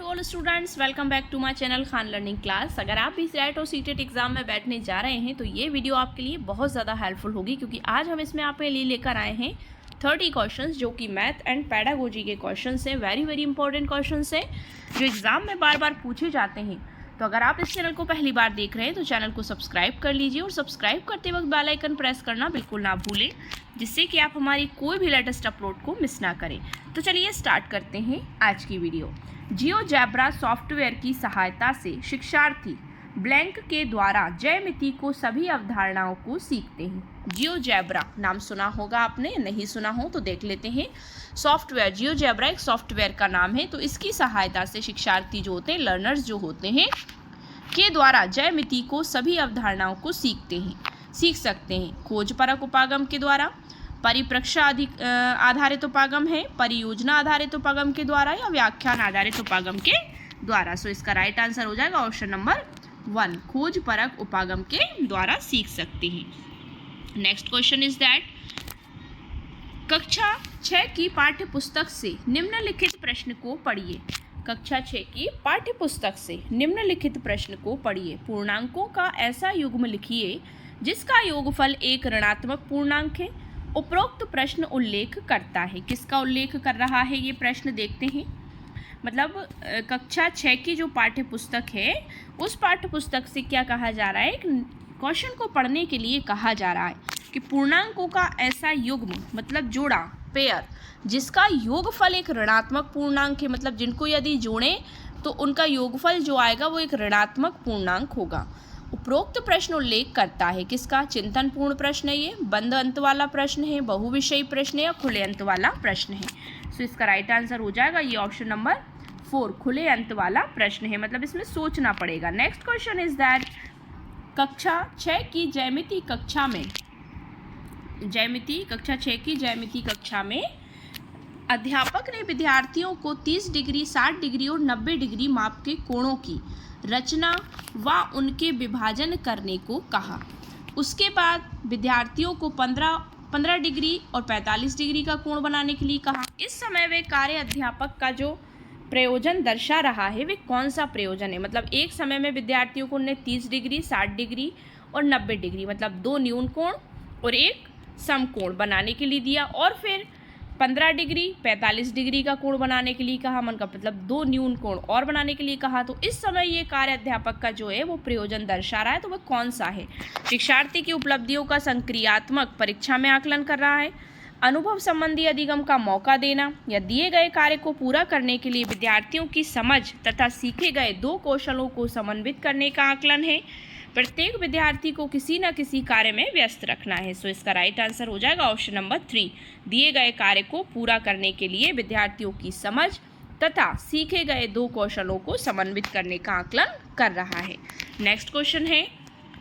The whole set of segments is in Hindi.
All students, welcome back to my channel Khan learning class. अगर आप भी सेट और सीटेट एग्जाम में बैठने जा रहे हैं तो ये वीडियो आपके लिए बहुत ज़्यादा हेल्पफुल होगी, क्योंकि आज हम इसमें आपके लिए लेकर आए हैं 30 क्वेश्चंस जो कि मैथ एंड पैडागोजी के क्वेश्चंस हैं। वेरी वेरी इंपॉर्टेंट क्वेश्चंस हैं जो एग्जाम में बार बार पूछे जाते हैं। तो अगर आप इस चैनल को पहली बार देख रहे हैं तो चैनल को सब्सक्राइब कर लीजिए और सब्सक्राइब करते वक्त बेल आइकन प्रेस करना बिल्कुल ना भूलें, जिससे कि आप हमारी कोई भी लेटेस्ट अपलोड को मिस ना करें। तो चलिए स्टार्ट करते हैं आज की वीडियो। जियोजेब्रा सॉफ्टवेयर की सहायता से शिक्षार्थी ब्लैंक के द्वारा ज्यामिति को सभी अवधारणाओं को सीखते हैं। जियोजेब्रा नाम सुना होगा आपने, नहीं सुना हो तो देख लेते हैं। सॉफ्टवेयर, जियोजेब्रा एक सॉफ्टवेयर का नाम है। तो इसकी सहायता से शिक्षार्थी जो होते हैं, लर्नर्स जो होते हैं, के द्वारा ज्यामिति को सभी अवधारणाओं को सीख सकते हैं। खोजपरक उपागम के द्वारा, परिप्रेक्ष्य आधारित उपागम है, परियोजना आधारित उपागम के द्वारा या व्याख्यान आधारित उपागम के द्वारा। सो इसका राइट आंसर हो जाएगा ऑप्शन नंबर 1, खोजपरक उपागम के द्वारा सीख सकते हैं। नेक्स्ट क्वेश्चन इज दैट कक्षा 6 की पाठ्य पुस्तक से निम्नलिखित प्रश्न को पढ़िए। कक्षा 6 की पाठ्य पुस्तक से निम्नलिखित प्रश्न को पढ़िए। पूर्णांकों का ऐसा युग्म लिखिए जिसका योगफल एक ऋणात्मक पूर्णांक है। उपरोक्त प्रश्न उल्लेख करता है। किसका उल्लेख कर रहा है ये प्रश्न देखते हैं। मतलब कक्षा 6 की जो पाठ्य पुस्तक है उस पाठ्य पुस्तक से क्या कहा जा रहा है, एक क्वेश्चन को पढ़ने के लिए कहा जा रहा है कि पूर्णांकों का ऐसा युग्म, मतलब जोड़ा, पेयर, जिसका योगफल एक ऋणात्मक पूर्णांक है। मतलब जिनको यदि जोड़ें तो उनका योगफल जो आएगा वो एक ऋणात्मक पूर्णांक होगा। उपरोक्त प्रश्न उल्लेख करता है। किसका? चिंतनपूर्ण प्रश्न है, ये बंद अंत वाला प्रश्न है, बहुविषयी प्रश्न है या खुले अंत वाला प्रश्न है। सो इसका राइट आंसर हो जाएगा ये ऑप्शन नंबर 4, खुले अंत वाला प्रश्न है। मतलब इसमें सोचना पड़ेगा। नेक्स्ट क्वेश्चन इज दैट कक्षा 6 की ज्यामिति कक्षा में, कक्षा 6 की ज्यामिति कक्षा में अध्यापक ने विद्यार्थियों को 30 डिग्री, 60 डिग्री और 90 डिग्री माप के कोणों की रचना व उनके विभाजन करने को कहा। उसके बाद विद्यार्थियों को 15 डिग्री और 45 डिग्री का कोण बनाने के लिए कहा। इस समय वे कार्य अध्यापक का जो प्रयोजन दर्शा रहा है वे कौन सा प्रयोजन है। मतलब एक समय में विद्यार्थियों को उन्हें 30 डिग्री, 60 डिग्री और 90 डिग्री, मतलब 2 न्यून कोण और एक समकोण बनाने के लिए दिया, और फिर 15 डिग्री, 45 डिग्री का कोण बनाने के लिए कहा। मन का मतलब 2 न्यून कोण और बनाने के लिए कहा। तो इस समय ये कार्य अध्यापक का जो है वो प्रयोजन दर्शा रहा है, तो वह कौन सा है। शिक्षार्थी की उपलब्धियों का संक्रियात्मक परीक्षा में आकलन कर रहा है। अनुभव संबंधी अधिगम का मौका देना या दिए गए कार्य को पूरा करने के लिए विद्यार्थियों की समझ तथा सीखे गए 2 कौशलों को समन्वित करने का आकलन है। प्रत्येक विद्यार्थी को किसी न किसी कार्य में व्यस्त रखना है। सो इसका राइट आंसर हो जाएगा ऑप्शन नंबर 3, दिए गए कार्य को पूरा करने के लिए विद्यार्थियों की समझ तथा सीखे गए 2 कौशलों को समन्वित करने का आकलन कर रहा है। नेक्स्ट क्वेश्चन है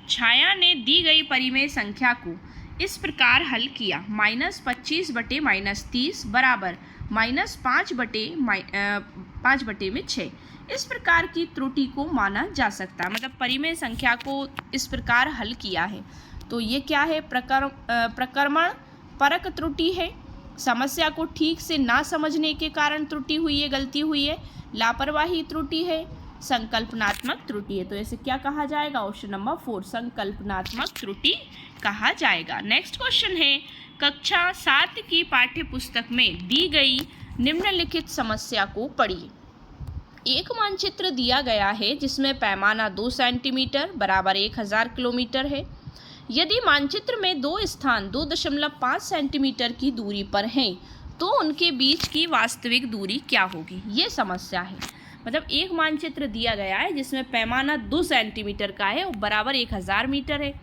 छाया ने दी गई परिमेय संख्या को इस प्रकार हल किया। -25 बटे -30 बराबर -5 बटे में 6। इस प्रकार की त्रुटि को माना जा सकता है। मतलब परिमेय संख्या को इस प्रकार हल किया है। तो ये क्या है? प्रक्रमण परक त्रुटि है। समस्या को ठीक से ना समझने के कारण त्रुटि हुई है, गलती हुई है। लापरवाही त्रुटि है। संकल्पनात्मक त्रुटि है। तो ऐसे क्या कहा जाएगा? ऑप्शन नंबर 4, संकल्पनात्मक त्रुटि कहा जाएगा। नेक्स्ट क्वेश्चन है कक्षा 7 की पाठ्य पुस्तक में दी गई निम्नलिखित समस्या को पढ़िए। एक मानचित्र दिया गया है जिसमें पैमाना 2 सेंटीमीटर बराबर 1000 किलोमीटर है। यदि मानचित्र में 2 स्थान 2.5 सेंटीमीटर की दूरी पर हैं तो उनके बीच की वास्तविक दूरी क्या होगी? ये समस्या है। मतलब एक मानचित्र दिया गया है जिसमें पैमाना 2 सेंटीमीटर का है और बराबर 1000 मीटर है,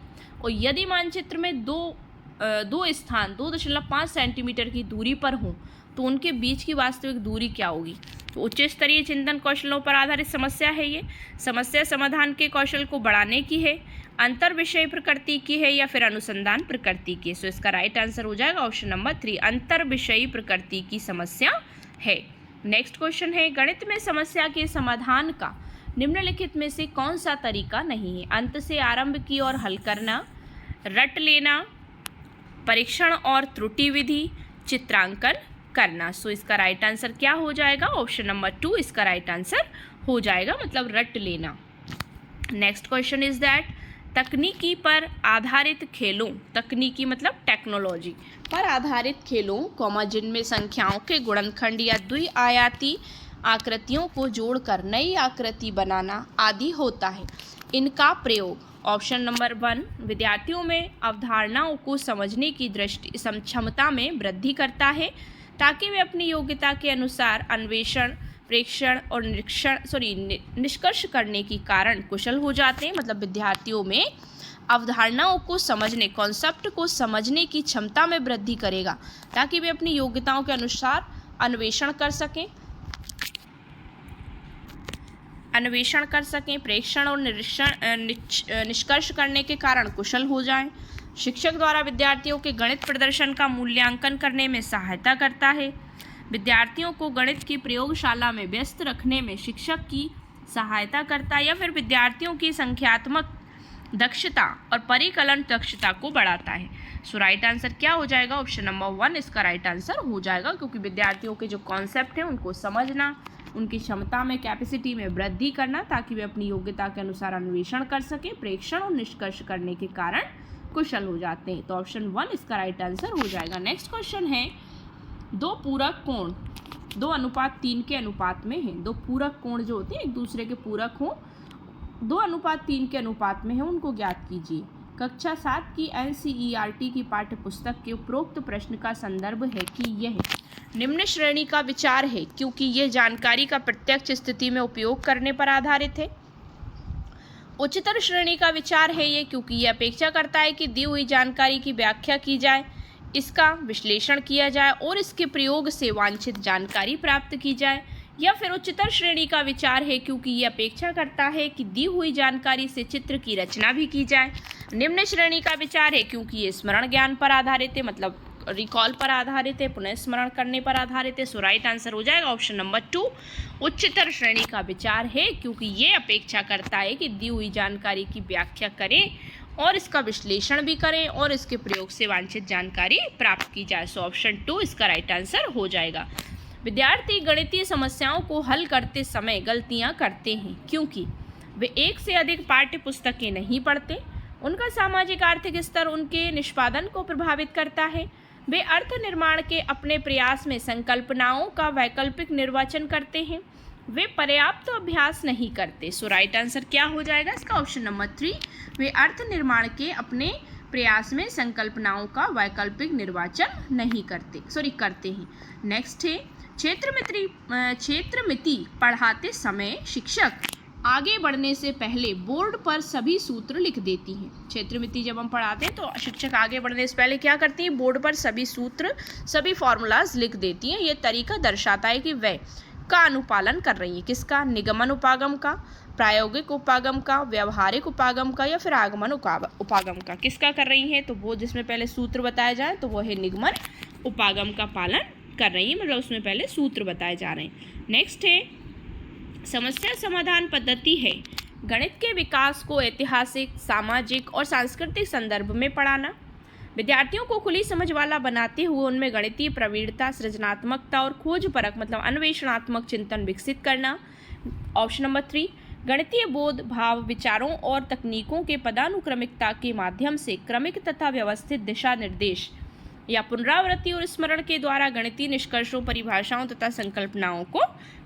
और यदि मानचित्र में दो स्थान 2.5 सेंटीमीटर की दूरी पर हों तो उनके बीच की वास्तविक दूरी क्या होगी? तो उच्च स्तरीय चिंतन कौशलों पर आधारित समस्या है ये। समस्या समाधान के कौशल को बढ़ाने की है, अंतर विषय प्रकृति की है या फिर अनुसंधान प्रकृति की है। सो इसका राइट आंसर हो जाएगा ऑप्शन नंबर 3, अंतर विषयी प्रकृति की समस्या है। नेक्स्ट क्वेश्चन है गणित में समस्या के समाधान का निम्नलिखित में से कौन सा तरीका नहीं है? अंत से आरंभ की और हल करना, रट लेना, परीक्षण और त्रुटि विधि, चित्रांकन करना। सो इसका राइट आंसर क्या हो जाएगा? ऑप्शन नंबर 2 इसका राइट आंसर हो जाएगा, मतलब रट लेना। नेक्स्ट क्वेश्चन इज दैट तकनीकी पर आधारित खेलों, तकनीकी मतलब टेक्नोलॉजी पर आधारित खेलों जिनमें संख्याओं के गुणनखंड या द्विआयाती आकृतियों को जोड़कर नई आकृति बनाना आदि होता है, इनका प्रयोग ऑप्शन नंबर 1 विद्यार्थियों में अवधारणाओं को समझने की क्षमता में वृद्धि करता है ताकि वे अपनी योग्यता के अनुसार अन्वेषण, प्रेक्षण और निष्कर्ष करने के कारण कुशल हो जाते हैं। मतलब विद्यार्थियों में अवधारणाओं को समझने, कॉन्सेप्ट को समझने की क्षमता में वृद्धि करेगा ताकि वे अपनी योग्यताओं के अनुसार अन्वेषण कर सकें, प्रेक्षण और निष्कर्ष करने के कारण कुशल हो जाएं। शिक्षक द्वारा विद्यार्थियों के गणित प्रदर्शन का मूल्यांकन करने में सहायता करता है। विद्यार्थियों को गणित की प्रयोगशाला में व्यस्त रखने में शिक्षक की सहायता करता है, या फिर विद्यार्थियों की संख्यात्मक दक्षता और परिकलन दक्षता को बढ़ाता है। सो राइट आंसर क्या हो जाएगा? ऑप्शन नंबर 1 इसका राइट आंसर हो जाएगा, क्योंकि विद्यार्थियों के जो कॉन्सेप्ट हैं उनको समझना, उनकी क्षमता में, कैपेसिटी में वृद्धि करना ताकि वे अपनी योग्यता के अनुसार अन्वेषण कर सकें, प्रेक्षण और निष्कर्ष करने के कारण कुशल हो जाते हैं। तो ऑप्शन 1 इसका राइट आंसर हो जाएगा। नेक्स्ट क्वेश्चन है दो पूरक कोण 2:3 के अनुपात में है। दो पूरक कोण जो होते हैं एक दूसरे के पूरक हों, 2:3 के अनुपात में है, उनको ज्ञात कीजिए। कक्षा 7 की NCERT की पाठ्य पुस्तक के उपरोक्त प्रश्न का संदर्भ है कि यह निम्न श्रेणी का विचार है क्योंकि यह जानकारी का प्रत्यक्ष स्थिति में उपयोग करने पर आधारित है। उच्चतर श्रेणी का विचार है ये क्योंकि यह अपेक्षा करता है कि दी हुई जानकारी की व्याख्या की जाए, इसका विश्लेषण किया जाए और इसके प्रयोग से वांछित जानकारी प्राप्त की जाए। या फिर उच्चतर श्रेणी का विचार है क्योंकि यह अपेक्षा करता है कि दी हुई जानकारी से चित्र की रचना भी की जाए। निम्न श्रेणी का विचार है क्योंकि ये स्मरण ज्ञान पर आधारित है, मतलब रिकॉल पर आधारित है, पुनः स्मरण करने पर आधारित है। सो राइट आंसर हो जाएगा ऑप्शन नंबर 2 उच्चतर श्रेणी का विचार है क्योंकि ये अपेक्षा करता है कि दी हुई जानकारी की व्याख्या करें और इसका विश्लेषण भी करें और इसके प्रयोग से वांछित जानकारी प्राप्त की जाए। सो ऑप्शन 2 इसका राइट आंसर हो जाएगा। विद्यार्थी गणितीय समस्याओं को हल करते समय गलतियां करते हैं क्योंकि वे एक से अधिक पाठ्य पुस्तकें नहीं पढ़ते, उनका सामाजिक आर्थिक स्तर उनके निष्पादन को प्रभावित करता है, वे अर्थ निर्माण के अपने प्रयास में संकल्पनाओं का वैकल्पिक निर्वाचन करते हैं, वे पर्याप्त अभ्यास नहीं करते। सो राइट आंसर क्या हो जाएगा इसका? ऑप्शन नंबर 3 वे अर्थ निर्माण के अपने प्रयास में संकल्पनाओं का वैकल्पिक निर्वाचन नहीं करते हैं। नेक्स्ट है क्षेत्रमिति पढ़ाते समय शिक्षक आगे बढ़ने से पहले बोर्ड पर सभी सूत्र लिख देती हैं। क्षेत्रमिति जब हम पढ़ाते हैं तो शिक्षक आगे बढ़ने से पहले क्या करती हैं? बोर्ड पर सभी सूत्र, सभी फॉर्मूलाज लिख देती हैं। ये तरीका दर्शाता है कि वह का अनुपालन कर रही है। किसका? निगमन उपागम का, प्रायोगिक उपागम का, व्यवहारिक उपागम का या फिर आगमन उपागम का। किसका कर रही हैं? तो वो जिसमें पहले सूत्र बताया जाए तो वो है निगमन उपागम का पालन कर रही है, मतलब उसमें पहले सूत्र बताए जा रहे हैं। नेक्स्ट है समस्या समाधान पद्धति है गणित के विकास को ऐतिहासिक, सामाजिक और सांस्कृतिक संदर्भ में पढ़ाना, विद्यार्थियों को खुली समझ वाला बनाते हुए उनमें गणितीय प्रवीणता, सृजनात्मकता और खोजपरक मतलब अन्वेषणात्मक चिंतन विकसित करना। ऑप्शन नंबर 3 गणितीय बोध, भाव, विचारों और तकनीकों के पदानुक्रमिकता के माध्यम से क्रमिक तथा व्यवस्थित दिशा निर्देश या पुनरावृत्ति और स्मरण के द्वारा गणितीय निष्कर्षों, परिभाषाओं तथा संकल्पनाओं को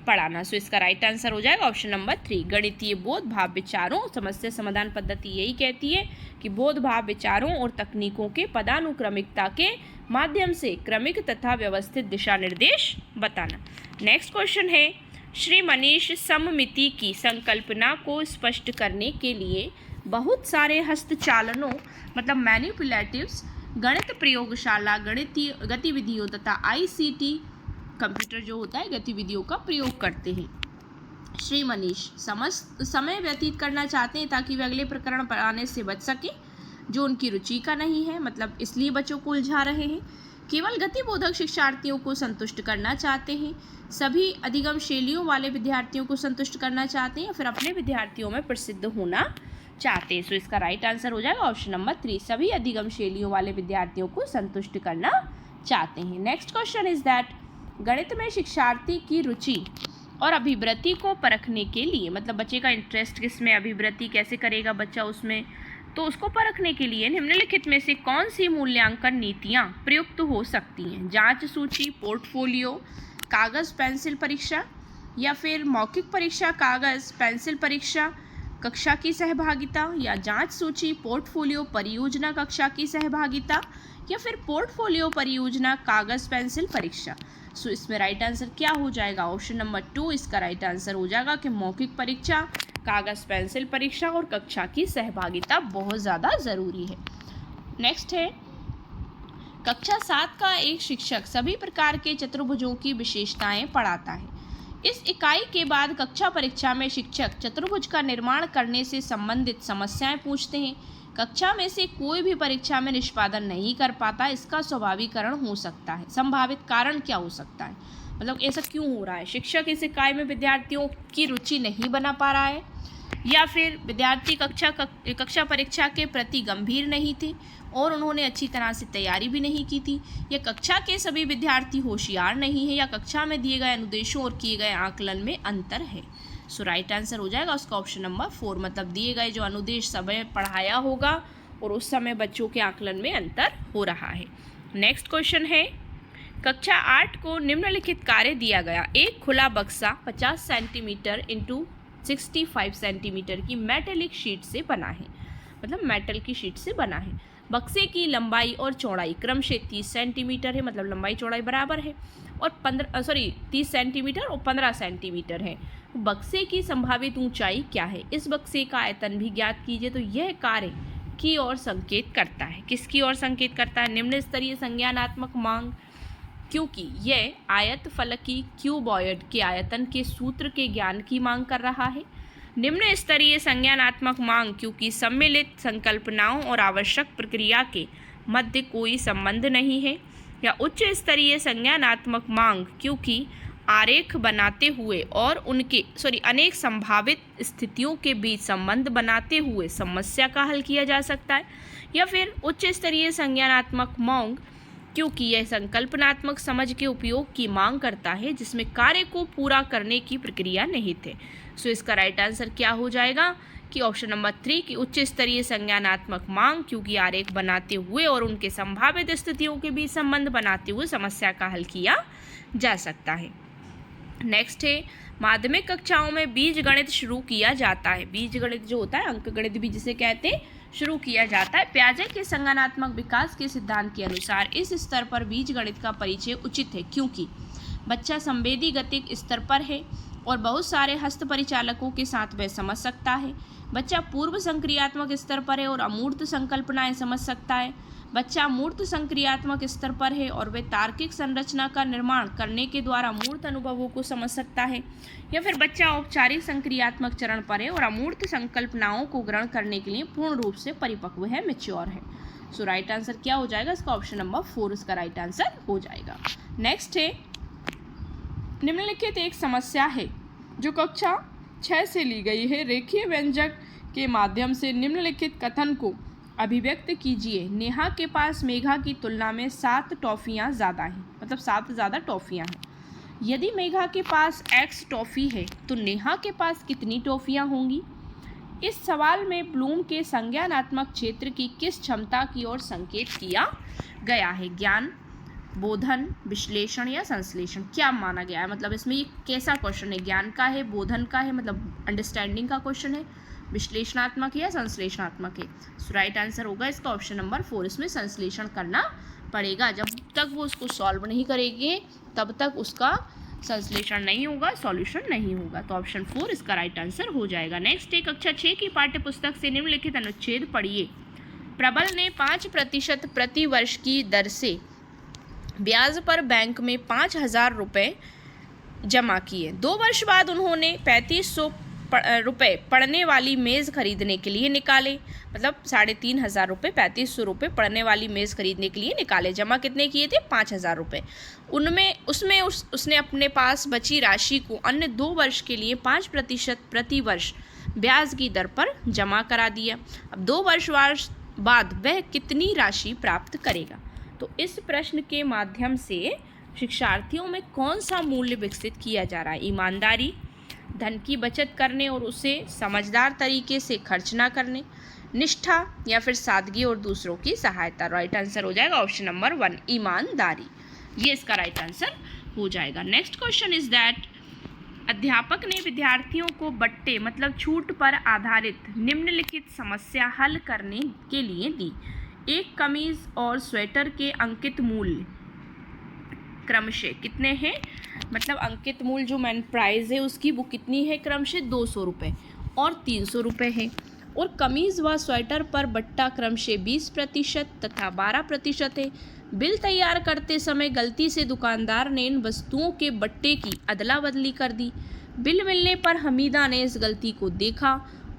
पढ़ाना। सो इसका राइट आंसर हो जाएगा ऑप्शन नंबर 3 गणितीय बोध, भाव, विचारों। समस्या समाधान पद्धति यही कहती है कि बोध, भाव, विचारों और तकनीकों के पदानुक्रमिकता के माध्यम से क्रमिक तथा व्यवस्थित दिशा निर्देश बताना। नेक्स्ट क्वेश्चन है श्री मनीष सममिति की संकल्पना को स्पष्ट करने के लिए बहुत सारे हस्तचालनों मतलब मैनिपुलेटिव्स, गणित प्रयोगशाला, गणितीय गतिविधियों तथा ICT कंप्यूटर जो होता है गतिविधियों का प्रयोग करते हैं। श्री मनीष समय व्यतीत करना चाहते हैं ताकि वे अगले प्रकरण पढ़ाने से बच सके जो उनकी रुचि का नहीं है, मतलब इसलिए बच्चों को उलझा रहे हैं। केवल गतिबोधक शिक्षार्थियों को संतुष्ट करना चाहते हैं, सभी अधिगम शैलियों वाले विद्यार्थियों को संतुष्ट करना चाहते हैं या फिर अपने विद्यार्थियों में प्रसिद्ध होना चाहते हैं। सो इसका राइट आंसर हो जाएगा ऑप्शन नंबर 3 सभी अधिगम शैलियों वाले विद्यार्थियों को संतुष्ट करना चाहते हैं। नेक्स्ट क्वेश्चन इज दैट गणित में शिक्षार्थी की रुचि और अभिवृत्ति को परखने के लिए, मतलब बच्चे का इंटरेस्ट किसमें, अभिवृत्ति कैसे करेगा बच्चा उसमें, तो उसको परखने के लिए निम्नलिखित में से कौन सी मूल्यांकन नीतियाँ प्रयुक्त हो सकती हैं? जांच सूची, पोर्टफोलियो, कागज़ पेंसिल परीक्षा, या फिर मौखिक परीक्षा, कागज़ पेंसिल परीक्षा, कक्षा की सहभागिता, या जांच सूची, पोर्टफोलियो, परियोजना, कक्षा की सहभागिता, या फिर पोर्टफोलियो, परियोजना, कागज़ पेंसिल परीक्षा। सो इसमें राइट आंसर क्या हो जाएगा? ऑप्शन नंबर 2 इसका राइट आंसर हो जाएगा कि मौखिक परीक्षा, कागज़ पेंसिल परीक्षा और कक्षा की सहभागिता बहुत ज़्यादा ज़रूरी है। नेक्स्ट है, कक्षा 7 का एक शिक्षक सभी प्रकार के चतुर्भुजों की विशेषताएं पढ़ाता है। इस इकाई के बाद कक्षा परीक्षा में शिक्षक चतुर्भुज का निर्माण करने से संबंधित समस्याएं पूछते हैं। कक्षा में से कोई भी परीक्षा में निष्पादन नहीं कर पाता, इसका स्वाभाविकरण हो सकता है। संभावित कारण क्या हो सकता है, मतलब ऐसा क्यों हो रहा है? शिक्षक इस इकाई में विद्यार्थियों की रुचि नहीं बना पा रहा है, या फिर विद्यार्थी कक्षा परीक्षा के प्रति गंभीर नहीं थे और उन्होंने अच्छी तरह से तैयारी भी नहीं की थी, या कक्षा के सभी विद्यार्थी होशियार नहीं है, या कक्षा में दिए गए अनुदेशों और किए गए आकलन में अंतर है। सो राइट आंसर हो जाएगा उसका ऑप्शन नंबर 4, मतलब दिए गए जो अनुदेश समय पढ़ाया होगा और उस समय बच्चों के आकलन में अंतर हो रहा है। नेक्स्ट क्वेश्चन है, कक्षा 8 को निम्नलिखित कार्य दिया गया। एक खुला बक्सा 50 सेंटीमीटर इंटू 65 सेंटीमीटर की मेटेलिक शीट से बना है, मतलब मेटल की शीट से बना है। बक्से की लंबाई और चौड़ाई क्रमशः 30 सेंटीमीटर है, मतलब लंबाई चौड़ाई बराबर है, और 30 सेंटीमीटर और 15 सेंटीमीटर है। बक्से की संभावित ऊंचाई क्या है? इस बक्से का आयतन भी ज्ञात कीजिए। तो यह कार्य की ओर संकेत करता है, किसकी ओर संकेत करता है? निम्न स्तरीय संज्ञानात्मक मांग, क्योंकि यह आयत फलकी क्यूबॉइड के आयतन के सूत्र के ज्ञान की मांग कर रहा है। निम्न स्तरीय संज्ञानात्मक मांग, क्योंकि सम्मिलित संकल्पनाओं और आवश्यक प्रक्रिया के मध्य कोई संबंध नहीं है। या उच्च स्तरीय संज्ञानात्मक मांग, क्योंकि आरेख बनाते हुए और अनेक संभावित स्थितियों के बीच संबंध बनाते हुए समस्या का हल किया जा सकता है। या फिर उच्च स्तरीय संज्ञानात्मक मांग, क्योंकि यह संकल्पनात्मक समझ के उपयोग की मांग करता है जिसमें कार्य को पूरा करने की प्रक्रिया निहित है। सो इसका राइट आंसर क्या हो जाएगा कि ऑप्शन नंबर 3 की उच्च स्तरीय संज्ञानात्मक मांग, क्योंकि आरेख बनाते हुए और उनके संभावित स्थितियों के बीच संबंध बनाते हुए समस्या का हल किया जा सकता है। नेक्स्ट है, माध्यमिक कक्षाओं में बीज गणित शुरू किया जाता है। बीज गणित जो होता है, अंक गणित भी जिसे कहते हैं, शुरू किया जाता है। प्याजे के संज्ञानात्मक विकास के सिद्धांत के अनुसार इस स्तर पर बीज गणित का परिचय उचित है, क्योंकि बच्चा संवेदी गतिक स्तर पर है और बहुत सारे हस्त परिचालकों के साथ वह समझ सकता है। बच्चा पूर्व संक्रियात्मक स्तर पर है और अमूर्त संकल्पनाएं समझ सकता है। बच्चा मूर्त संक्रियात्मक स्तर पर है और वे तार्किक संरचना का निर्माण करने के द्वारा मूर्त अनुभवों को समझ सकता है। या फिर बच्चा औपचारिक संक्रियात्मक चरण पर है और अमूर्त संकल्पनाओं को ग्रहण करने के लिए पूर्ण रूप से परिपक्व है, मैच्योर है। सो राइट आंसर क्या हो जाएगा? इसका ऑप्शन नंबर 4 इसका राइट आंसर हो जाएगा। नेक्स्ट है, निम्नलिखित एक समस्या है जो कक्षा 6 से ली गई है। रेखीय व्यंजक के माध्यम से निम्नलिखित कथन को अभिव्यक्त कीजिए। नेहा के पास मेघा की तुलना में 7 टॉफ़ियाँ ज़्यादा हैं, मतलब 7 ज़्यादा टॉफ़ियाँ हैं। यदि मेघा के पास X टॉफ़ी है तो नेहा के पास कितनी टॉफ़ियाँ होंगी? इस सवाल में ब्लूम के संज्ञानात्मक क्षेत्र की किस क्षमता की ओर संकेत किया गया है? ज्ञान, बोधन, विश्लेषण या संश्लेषण, क्या माना गया है? मतलब इसमें ये कैसा क्वेश्चन है? ज्ञान का है, बोधन का है, मतलब अंडरस्टैंडिंग का क्वेश्चन है, विश्लेषणात्मक है या संश्लेषणात्मक है? सो राइट आंसर होगा इसका ऑप्शन नंबर 4, इसमें संश्लेषण करना पड़ेगा। जब तक वो उसको सॉल्व नहीं करेंगे तब तक उसका संश्लेषण नहीं होगा, सॉल्यूशन नहीं होगा। तो ऑप्शन 4 इसका राइट आंसर हो जाएगा। नेक्स्ट है, कक्षा 6 की पाठ्यपुस्तक से निम्नलिखित अनुच्छेद पढ़िए। प्रबल ने 5% प्रति वर्ष की दर से ब्याज पर बैंक में 5,000 रुपये जमा किए। 2 वर्ष बाद उन्होंने 3500 रुपये पड़ने वाली मेज़ खरीदने के लिए निकाले, मतलब 3,500 रुपये, 3500 रुपये पड़ने वाली मेज़ खरीदने के लिए निकाले। जमा कितने किए थे? 5,000 रुपये। उसने अपने पास बची राशि को अन्य 2 वर्ष के लिए 5% प्रति वर्ष ब्याज की दर पर जमा करा दिया। अब 2 वर्ष बाद वह कितनी राशि प्राप्त करेगा? तो इस प्रश्न के माध्यम से शिक्षार्थियों में कौन सा मूल्य विकसित किया जा रहा है? ईमानदारी, धन की बचत करने और उसे समझदार तरीके से खर्च ना करने, निष्ठा या फिर सादगी और दूसरों की सहायता। राइट आंसर हो जाएगा ऑप्शन नंबर 1 ईमानदारी, ये इसका राइट आंसर हो जाएगा। नेक्स्ट क्वेश्चन इज दैट अध्यापक ने विद्यार्थियों को बट्टे मतलब छूट पर आधारित निम्नलिखित समस्या हल करने के लिए दी। एक कमीज और स्वेटर के अंकित मूल्य क्रमशः कितने हैं? मतलब अंकित मूल्य जो मैन प्राइस है उसकी वो कितनी है? क्रमशः 200 रुपये और 300 रुपये है। और कमीज़ व स्वेटर पर बट्टा क्रमशः 20% तथा 12% है। बिल तैयार करते समय गलती से दुकानदार ने इन वस्तुओं के बट्टे की अदला बदली कर दी। बिल मिलने पर हमीदा ने इस गलती को देखा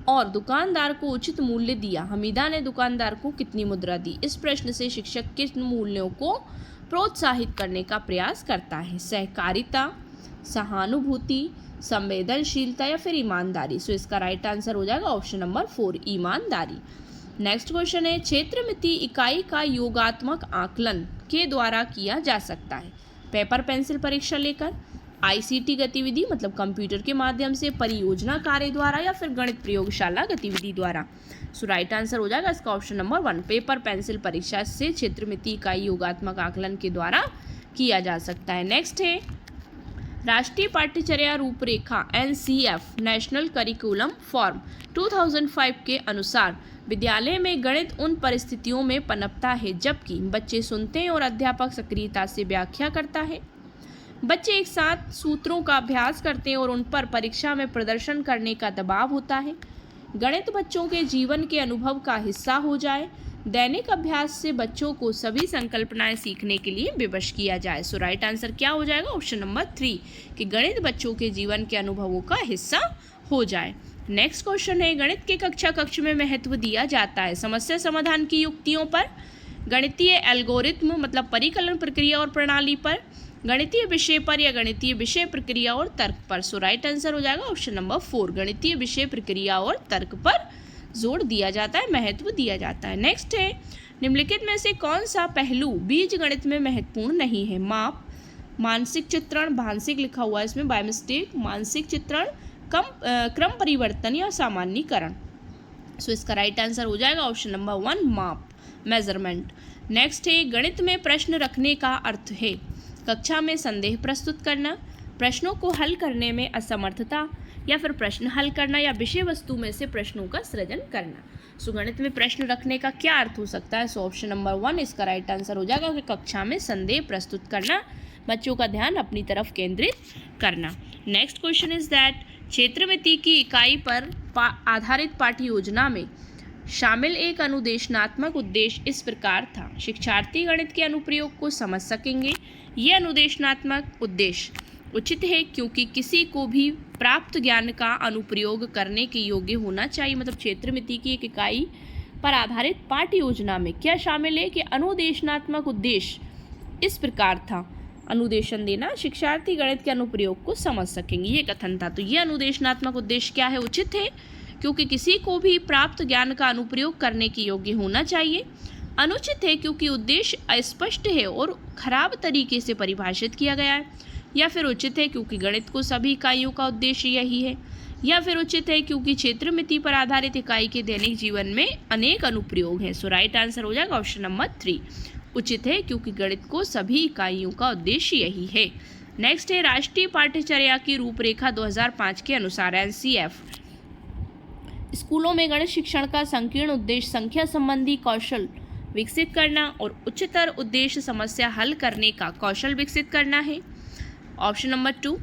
और दुकानदार को उचित मूल्य दिया। हमीदा ने दुकानदार को कितनी मुद्रा दी? इस प्रश्न से शिक्षक किन मूल्यों को प्रोत्साहित करने का प्रयास करता है? सहकारिता, सहानुभूति, संवेदनशीलता या फिर ईमानदारी। सो इसका राइट आंसर हो जाएगा ऑप्शन नंबर 4 ईमानदारी। नेक्स्ट क्वेश्चन है क्षेत्रमिति इकाई का योगात्मक आकलन के द्वारा किया जा सकता है? पेपर पेंसिल परीक्षा लेकर, आईसीटी गतिविधि मतलब कंप्यूटर के माध्यम से, परियोजना कार्य द्वारा या फिर गणित प्रयोगशाला गतिविधि द्वारा। सो राइट आंसर हो जाएगा इसका ऑप्शन नंबर 1 पेपर पेंसिल परीक्षा से क्षेत्रमिति इकाई योगात्मक आकलन के द्वारा किया जा सकता है। नेक्स्ट है राष्ट्रीय पाठ्यचर्या रूपरेखा NCF नेशनल करिकुलम फॉर्म 2005 के अनुसार विद्यालय में गणित उन परिस्थितियों में पनपता है जबकि बच्चे सुनते हैं और अध्यापक सक्रियता से व्याख्या करता है। बच्चे एक साथ सूत्रों का अभ्यास करते हैं और उन पर परीक्षा में प्रदर्शन करने का दबाव होता है। गणित बच्चों के जीवन के अनुभव का हिस्सा हो जाए। दैनिक अभ्यास से बच्चों को सभी संकल्पनाएं सीखने के लिए विवश किया जाए। सो राइट आंसर क्या हो जाएगा ऑप्शन नंबर 3 कि गणित बच्चों के जीवन के अनुभवों का हिस्सा हो जाए। नेक्स्ट क्वेश्चन है गणित के कक्ष में महत्व दिया जाता है समस्या समाधान की युक्तियों पर, गणितीय एल्गोरिथम मतलब परिकलन प्रक्रिया और प्रणाली पर, गणितीय विषय पर या गणितीय विषय प्रक्रिया और तर्क पर। सो राइट आंसर हो जाएगा ऑप्शन नंबर 4 गणितीय विषय प्रक्रिया और तर्क पर जोर दिया जाता है, महत्व दिया जाता है। नेक्स्ट है निम्नलिखित में से कौन सा पहलू बीज गणित में महत्वपूर्ण नहीं है? माप, मानसिक चित्रण, भांसिक लिखा हुआ है इसमें बाय मिस्टेक, मानसिक चित्रण, क्रम परिवर्तन या सामान्यीकरण। सो इसका राइट आंसर हो जाएगा ऑप्शन नंबर 1 माप मेजरमेंट। नेक्स्ट है गणित में प्रश्न रखने का अर्थ है कक्षा में संदेह प्रस्तुत करना, प्रश्नों को हल करने में असमर्थता या फिर प्रश्न हल करना या विषय वस्तु में से प्रश्नों का सृजन करना। सो गणित में प्रश्न रखने का क्या अर्थ हो सकता है? सो ऑप्शन नंबर 1 इसका राइट आंसर हो जाएगा कि कक्षा में संदेह प्रस्तुत करना, बच्चों का ध्यान अपनी तरफ केंद्रित करना। नेक्स्ट क्वेश्चन इज दैट क्षेत्रमिति की इकाई पर आधारित पाठ्य योजना में शामिल एक अनुदेशनात्मक उद्देश्य इस प्रकार था। शिक्षार्थी गणित के अनुप्रयोग को समझ सकेंगे। ये अनुदेशनात्मक उद्देश्य उचित है क्योंकि किसी को भी प्राप्त ज्ञान का अनुप्रयोग करने के योग्य होना चाहिए। मतलब क्षेत्रमिति की एक इकाई पर आधारित पाठ्य योजना में क्या शामिल है कि अनुदेशनात्मक उद्देश्य इस प्रकार था, अनुदेशन देना, शिक्षार्थी गणित के अनुप्रयोग को समझ सकेंगे, ये कथन था। तो ये अनुदेशनात्मक उद्देश्य क्या है? उचित है क्योंकि किसी को भी प्राप्त ज्ञान का अनुप्रयोग करने के योग्य होना चाहिए। अनुचित है क्योंकि उद्देश्य अस्पष्ट है और खराब तरीके से परिभाषित किया गया है। या फिर उचित है क्योंकि गणित को सभी इकाइयों का उद्देश्य यही है। या फिर उचित है क्योंकि क्षेत्रमिति पर आधारित इकाई के दैनिक जीवन में अनेक अनुप्रयोग हैं। सो राइट आंसर हो जाएगा ऑप्शन नंबर 3 उचित है क्योंकि गणित को सभी इकाइयों का उद्देश्य यही है। नेक्स्ट है राष्ट्रीय पाठ्यचर्या की रूपरेखा 2005 के अनुसार NCF स्कूलों में गणित शिक्षण का संकीर्ण उद्देश्य संख्या संबंधी कौशल विकसित करना और उच्चतर उद्देश्य समस्या हल करने का कौशल विकसित करना है। ऑप्शन नंबर 2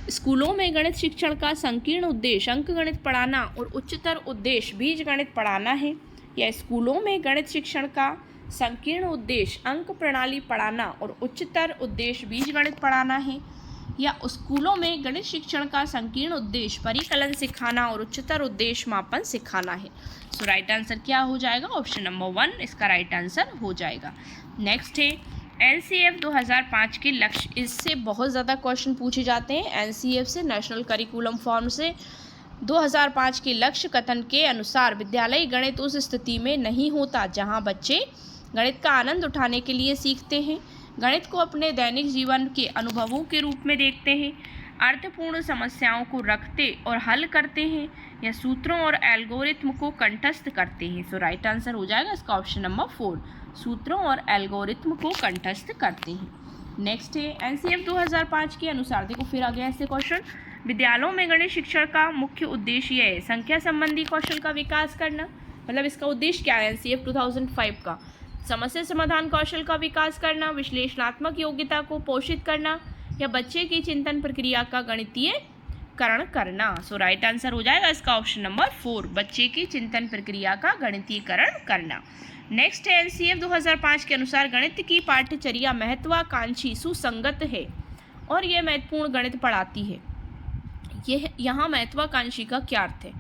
स्कूलों में गणित शिक्षण का संकीर्ण उद्देश्य अंक गणित पढ़ाना और उच्चतर उद्देश्य बीज गणित पढ़ाना है। या स्कूलों में गणित शिक्षण का संकीर्ण उद्देश्य अंक प्रणाली पढ़ाना और उच्चतर उद्देश्य बीज गणित पढ़ाना है। या स्कूलों में गणित शिक्षण का संकीर्ण उद्देश्य परिकलन सिखाना और उच्चतर उद्देश्य मापन सिखाना है। सो राइट आंसर क्या हो जाएगा? ऑप्शन नंबर 1 इसका राइट आंसर हो जाएगा। नेक्स्ट है NCF 2005 के लक्ष्य। इससे बहुत ज़्यादा क्वेश्चन पूछे जाते हैं। NCF से नेशनल करिकुलम फॉर्म से 2005 के लक्ष्य कथन के अनुसार विद्यालय गणित उस स्थिति में नहीं होता जहां बच्चे गणित का आनंद उठाने के लिए सीखते हैं। गणित को अपने दैनिक जीवन के अनुभवों के रूप में देखते हैं, अर्थपूर्ण समस्याओं को रखते और हल करते हैं, या सूत्रों और एल्गोरिथम को कंठस्थ करते हैं। सो राइट आंसर हो जाएगा इसका ऑप्शन नंबर 4, सूत्रों और एल्गोरिथम को कंठस्थ करते हैं। नेक्स्ट है एनसीएफ 2005 के अनुसार, देखो फिर आ गया ऐसे क्वेश्चन, विद्यालयों में गणित शिक्षण का मुख्य उद्देश्य यह है संख्या संबंधी कौशल का विकास करना। मतलब इसका उद्देश्य क्या है एनसीएफ 2005 का? समस्या समाधान कौशल का विकास करना, विश्लेषणात्मक योग्यता को पोषित करना, या बच्चे की चिंतन प्रक्रिया का गणितीयकरण करना। सो राइट आंसर हो जाएगा इसका ऑप्शन नंबर 4, बच्चे की चिंतन प्रक्रिया का गणितीयकरण करना। नेक्स्ट है एनसीएफ 2005 के अनुसार गणित की पाठ्यचर्या महत्वाकांक्षी सुसंगत है और यह महत्वपूर्ण गणित पढ़ाती है। यह यहाँ महत्वाकांक्षी का क्या अर्थ है?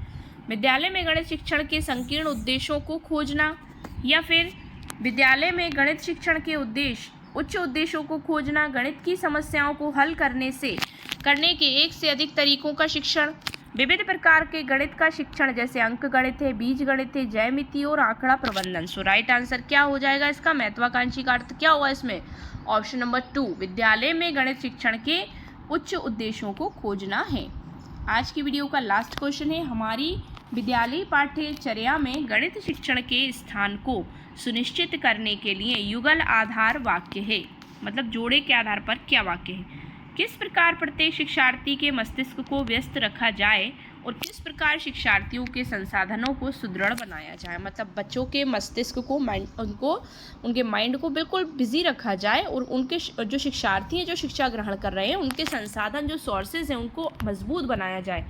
विद्यालय में गणित शिक्षण के संकीर्ण उद्देश्यों को खोजना, या फिर विद्यालय में गणित शिक्षण के उच्च उद्देश्यों को खोजना, गणित की समस्याओं को हल करने के एक से अधिक तरीकों का शिक्षण, विविध प्रकार के गणित का शिक्षण जैसे अंक गणित है, बीज गणित है, ज्यामिति और आंकड़ा प्रबंधन। सो राइट आंसर क्या हो जाएगा इसका? महत्वाकांक्षी का अर्थ क्या हुआ इसमें? ऑप्शन नंबर 2, विद्यालय में गणित शिक्षण के उच्च उद्देश्यों को खोजना है। आज की वीडियो का लास्ट क्वेश्चन है, हमारी विद्यालय पाठ्यचर्या में गणित शिक्षण के स्थान को सुनिश्चित करने के लिए युगल आधार वाक्य है। मतलब जोड़े के आधार पर क्या वाक्य है? किस प्रकार प्रत्येक शिक्षार्थी के मस्तिष्क को व्यस्त रखा जाए और किस प्रकार शिक्षार्थियों के संसाधनों को सुदृढ़ बनाया जाए। मतलब बच्चों के मस्तिष्क को उनके माइंड को बिल्कुल बिजी रखा जाए और उनके जो शिक्षार्थी हैं जो शिक्षा ग्रहण कर रहे हैं उनके संसाधन जो सोर्सेज हैं उनको मजबूत बनाया जाए।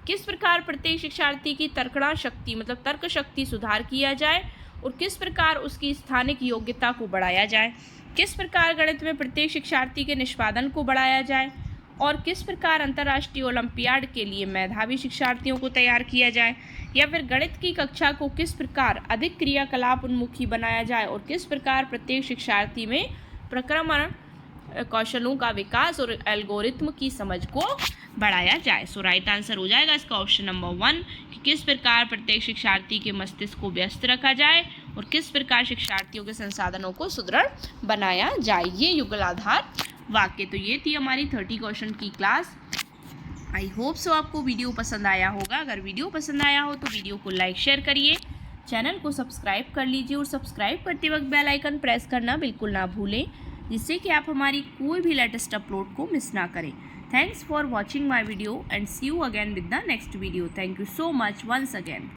किस प्रकार प्रत्येक शिक्षार्थी की तर्कणा शक्ति मतलब तर्क शक्ति सुधार किया जाए और किस प्रकार उसकी स्थानिक योग्यता को बढ़ाया जाए। किस प्रकार गणित में प्रत्येक शिक्षार्थी के निष्पादन को बढ़ाया जाए और किस प्रकार अंतर्राष्ट्रीय ओलंपियाड के लिए मेधावी शिक्षार्थियों को तैयार किया जाए, या फिर गणित की कक्षा को किस प्रकार अधिक क्रियाकलाप उन्मुखी बनाया जाए और किस प्रकार प्रत्येक शिक्षार्थी में प्रक्रमण कौशलों का विकास और एल्गोरिथम की समझ को बढ़ाया जाए। सो राइट आंसर हो जाएगा इसका ऑप्शन नंबर 1 कि किस प्रकार प्रत्येक शिक्षार्थी के मस्तिष्क को व्यस्त रखा जाए और किस प्रकार शिक्षार्थियों के संसाधनों को सुदृढ़ बनाया जाए। ये युगलाधार वाक्य। तो ये थी हमारी 30 क्वेश्चन की क्लास। आई होप सो आपको वीडियो पसंद आया होगा। अगर वीडियो पसंद आया हो तो वीडियो को लाइक शेयर करिए, चैनल को सब्सक्राइब कर लीजिए और सब्सक्राइब करते वक्त बेल आइकन प्रेस करना बिल्कुल ना भूलें, जिससे कि आप हमारी कोई भी लेटेस्ट अपलोड को मिस ना करें। Thanks for watching my video and see you again with the next video. Thank you so much once again.